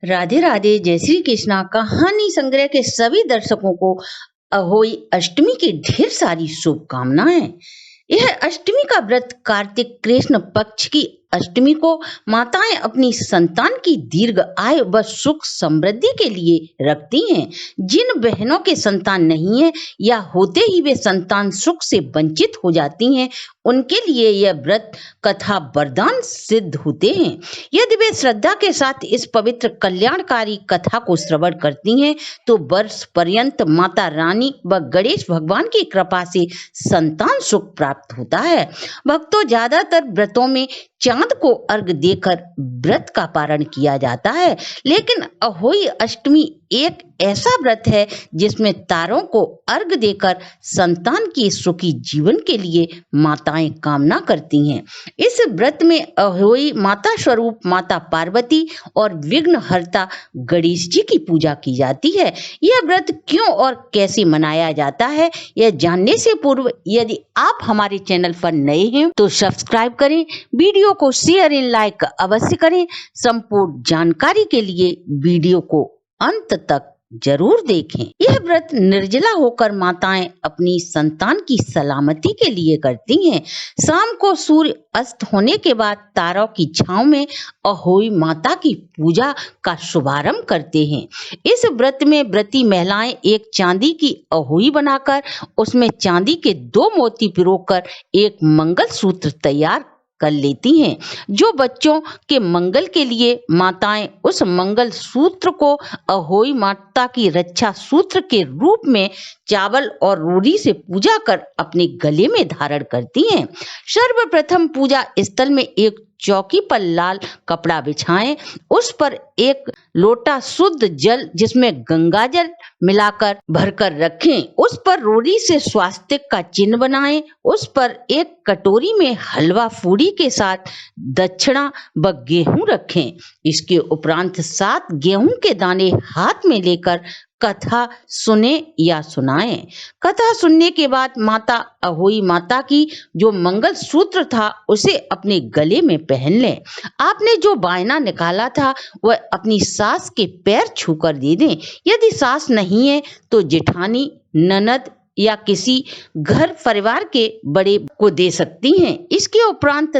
राधे राधे, जय श्री कृष्णा। कहानी संग्रह के सभी दर्शकों को अहोई अष्टमी की ढेर सारी शुभकामनाएं। यह अष्टमी का व्रत कार्तिक कृष्ण पक्ष की अष्टमी को माताएं अपनी संतान की दीर्घ आयु व सुख समृद्धि के लिए रखती हैं। जिन बहनों के संतान नहीं है या होते ही वे संतान सुख से वंचित हो जाती हैं, उनके लिए यह व्रत कथा वरदान सिद्ध होते हैं। यदि वे श्रद्धा के साथ इस पवित्र कल्याणकारी कथा को श्रवण करती हैं तो वर्ष पर्यंत माता रानी व गणेश भगवान की कृपा से संतान सुख प्राप्त होता है। भक्तों, ज्यादातर व्रतों में चांद को अर्घ देकर व्रत का पारण किया जाता है, लेकिन अहोई अष्टमी एक ऐसा व्रत है जिसमें तारों को अर्घ देकर संतान की सुखी जीवन के लिए माताएं कामना करती हैं। इस व्रत में अहोई माता स्वरूप माता पार्वती और विघ्नहर्ता गणेश जी की पूजा की जाती है। यह व्रत क्यों और कैसे मनाया जाता है, यह जानने से पूर्व यदि आप हमारे चैनल पर नए हैं तो सब्सक्राइब करें, वीडियो को शेयर एंड लाइक अवश्य करें। संपूर्ण जानकारी के लिए वीडियो को अंत तक जरूर देखें। यह व्रत निर्जला होकर माताएं अपनी संतान की सलामती के लिए करती हैं। शाम को सूर्य अस्त होने के बाद तारों की छांव में अहोई माता की पूजा का शुभारंभ करते हैं। इस व्रत में व्रती महिलाएं एक चांदी की अहोई बनाकर उसमें चांदी के 2 मोती पिरोकर एक मंगल सूत्र तैयार कर लेती हैं। जो बच्चों के मंगल के लिए माताएं उस मंगल सूत्र को अहोई माता की रक्षा सूत्र के रूप में चावल और रोड़ी से पूजा कर अपने गले में धारण करती हैं। सर्वप्रथम पूजा स्थल में एक चौकी पर लाल कपड़ा बिछाएं, उस पर एक लोटा शुद्ध जल जिसमें गंगा जल मिलाकर भरकर रखें, उस पर रोड़ी से स्वास्तिक का चिन्ह बनाएं, उस पर एक कटोरी में हलवा पूरी के साथ दक्षिणा व गेहूं रखें। इसके उपरांत 7 गेहूं के दाने हाथ में लेकर कथा सुने या सुनाएं। कथा सुनने के बाद माता अहोई माता की जो मंगल सूत्र था उसे अपने गले में पहन लें। आपने जो बायना निकाला था वह अपनी सास के पैर छूकर दे दें। यदि सास नहीं है तो जेठानी, ननद या किसी घर परिवार के बड़े को दे सकती हैं। इसके उपरांत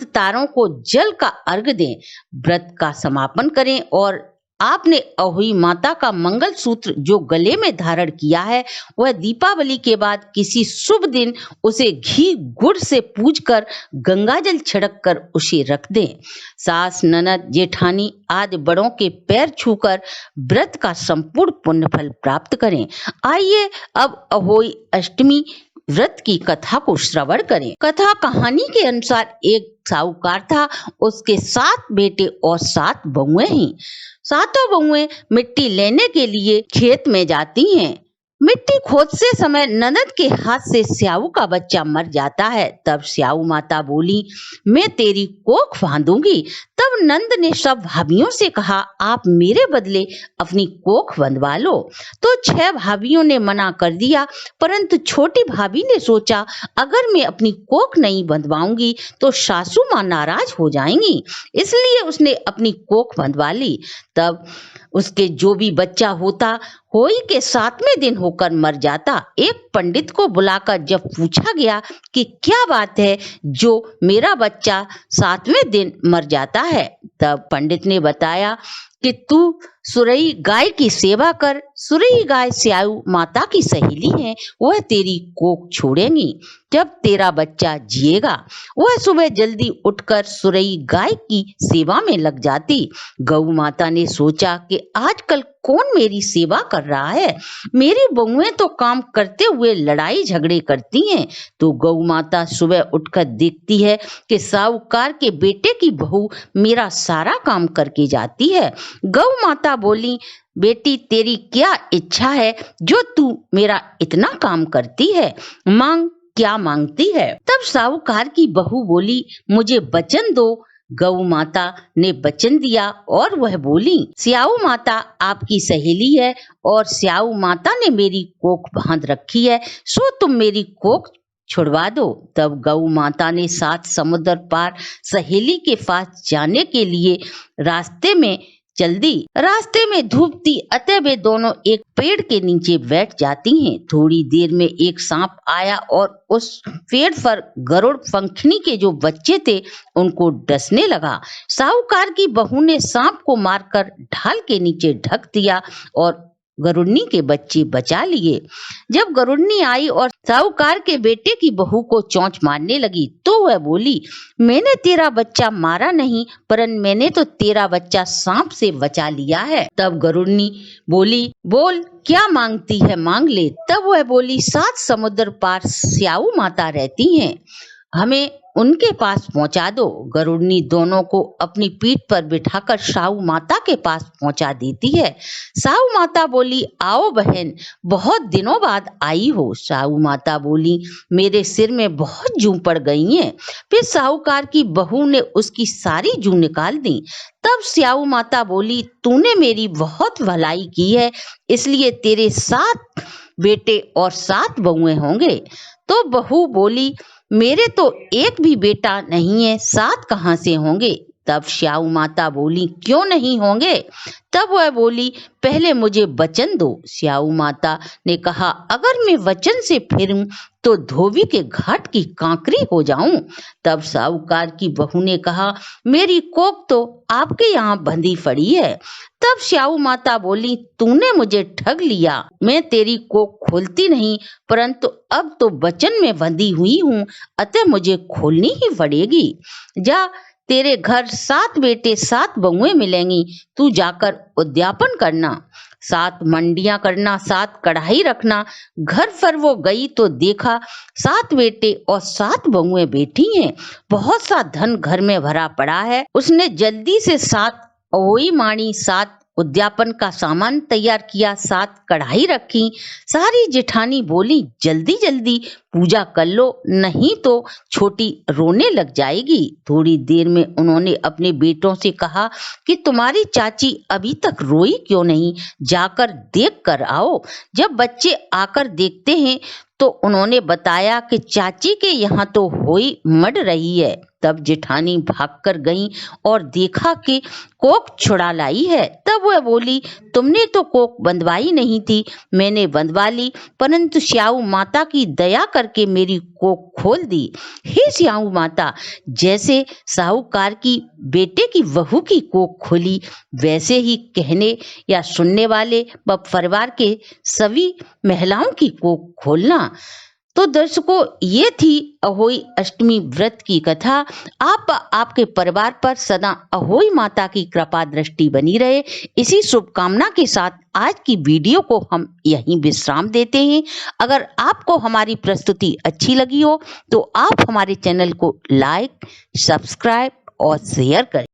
तारों को जल का अर्घ दें, व्रत का समापन करें और आपने अहोई माता का मंगल सूत्र जो गले में धारण किया है वह दीपावली के बाद किसी शुभ दिन उसे घी गुड़ से पूजकर गंगाजल छिड़क कर उसे रख दें। सास, ननद, जेठानी आदि बड़ों के पैर छूकर व्रत का संपूर्ण पुण्य फल प्राप्त करें। आइए अब अहोई अष्टमी व्रत की कथा को श्रवण करें। कथा कहानी के अनुसार एक साहूकार था, उसके 7 बेटे और 7 बहुएं हैं। 7 बहुएं मिट्टी लेने के लिए खेत में जाती हैं। मिट्टी खोदते समय ननद के हाथ से स्याऊ का बच्चा मर जाता है। तब स्याऊ माता बोली, मैं तेरी कोख बांधूंगी। तब नंद ने सब भाभियों से कहा, आप मेरे बदले अपनी कोख बंधवा लो। तो 6 भाभियों ने मना कर दिया, परंतु छोटी भाभी ने सोचा अगर मैं अपनी कोख नहीं बंधवाऊंगी तो सासू माँ नाराज हो जाएंगी, इसलिए उसने अपनी कोख बंधवा ली। तब उसके जो भी बच्चा होता होई के 7वें दिन होकर मर जाता। एक पंडित को बुलाकर जब पूछा गया कि क्या बात है जो मेरा बच्चा 7वें दिन मर जाता है, तब पंडित ने बताया कि तू सुरई गाय की सेवा कर। सुरई गाय स्याऊ माता की सहेली है, वह तेरी कोख छोड़ेंगी जब तेरा बच्चा जिएगा। वह सुबह जल्दी उठकर सुरई गाय की सेवा में लग जाती। गौ माता ने सोचा कि आजकल कौन मेरी सेवा कर रहा है, मेरी बहुएं तो काम करते हुए लड़ाई झगड़े करती हैं। तो गौ माता सुबह उठकर देखती है कि साहूकार के बेटे की बहू मेरा सारा काम करके जाती है। गौ माता बोली, बेटी तेरी क्या इच्छा है जो तू मेरा इतना काम करती है, मांग, क्या मांगती है। तब साहूकार की बहू बोली, मुझे वचन दो। गौ माता ने वचन दिया और वह बोली, स्याऊ माता आपकी सहेली है और स्याऊ माता ने मेरी कोख बांध रखी है, सो तुम मेरी कोख छुड़वा दो। तब गौ माता ने 7 समुद्र पार सहेली के पास जाने के लिए रास्ते में चल दी। रास्ते में धूप थी, अतः वे दोनों एक पेड़ के नीचे बैठ जाती हैं। थोड़ी देर में एक सांप आया और उस पेड़ पर गरुड़ पंखनी के जो बच्चे थे उनको डसने लगा। साहूकार की बहू ने सांप को मारकर ढाल के नीचे ढक दिया और गरुड़नी के बच्चे बचा लिए। जब गरुड़नी आई और साहूकार के बेटे की बहू को चोंच मारने लगी तो वह बोली, मैंने तेरा बच्चा मारा नहीं, परंतु मैंने तो तेरा बच्चा सांप से बचा लिया है। तब गरुड़नी बोली, बोल क्या मांगती है, मांग ले। तब वह बोली, 7 समुद्र पार स्याऊ माता रहती हैं, हमें उनके पास पहुंचा दो। गरुड़नी दोनों को अपनी पीठ पर बिठाकर साहू माता के पास पहुंचा देती है। साहू माता बोली, आओ बहन, बहुत दिनों बाद आई हो। साहू माता बोली, मेरे सिर में बहुत जूं पड़ गई हैं। फिर साहूकार की बहू ने उसकी सारी जूं निकाल दी। तब स्याऊ माता बोली, तूने मेरी बहुत भलाई की है, इसलिए तेरे 7 बेटे और 7 बहुएं होंगे। तो बहू बोली, मेरे तो एक भी बेटा नहीं है, 7 कहाँ से होंगे। तब स्याऊ माता बोली, क्यों नहीं होंगे। तब वह बोली, पहले मुझे वचन दो। स्याऊ माता ने कहा, अगर मैं वचन से फिरूं तो धोबी के घाट की कांकरी हो जाऊं। तब साहूकार की बहू ने कहा, मेरी कोख तो आपके यहाँ बंधी पड़ी है। तब स्याऊ माता बोली, तूने मुझे ठग लिया, मैं तेरी कोख खोलती नहीं, परंतु अब तो वचन में बंधी हुई हूँ, अतः मुझे खोलनी ही पड़ेगी। जा, तेरे घर 7 बेटे 7 बहुएं मिलेंगी, तू जाकर उद्यापन करना, 7 मंडियां करना, 7 कढ़ाई रखना। घर पर वो गई तो देखा 7 बेटे और 7 बहुएं बैठी हैं। बहुत सा धन घर में भरा पड़ा है। उसने जल्दी से 7 ओई माणी, 7 उद्यापन का सामान तैयार किया, 7 कढ़ाई रखी। सारी जेठानी बोली, जल्दी जल्दी पूजा कर लो, नहीं तो छोटी रोने लग जाएगी। थोड़ी देर में उन्होंने अपने बेटों से कहा कि तुम्हारी चाची अभी तक रोई क्यों नहीं, जाकर देख कर आओ। जब बच्चे आकर देखते हैं तो उन्होंने बताया कि चाची के यहाँ तो होई मड रही है। तब जेठानी भागकर गई और देखा कि कोख छुड़ा लाई है। तब वह बोली, तुमने तो कोख बंधवाई नहीं थी, मैंने बंधवा ली, परंतु स्याऊ माता की दया करके मेरी कोख खोल दी। हे स्याऊ माता, जैसे साहूकार की बेटे की बहू की कोख खोली, वैसे ही कहने या सुनने वाले व परिवार के सभी महिलाओं की कोख खोलना। तो दर्शकों, ये थी अहोई अष्टमी व्रत की कथा। आपके परिवार पर सदा अहोई माता की कृपा दृष्टि बनी रहे, इसी शुभकामना के साथ आज की वीडियो को हम यहीं विश्राम देते हैं। अगर आपको हमारी प्रस्तुति अच्छी लगी हो तो आप हमारे चैनल को लाइक, सब्सक्राइब और शेयर करें।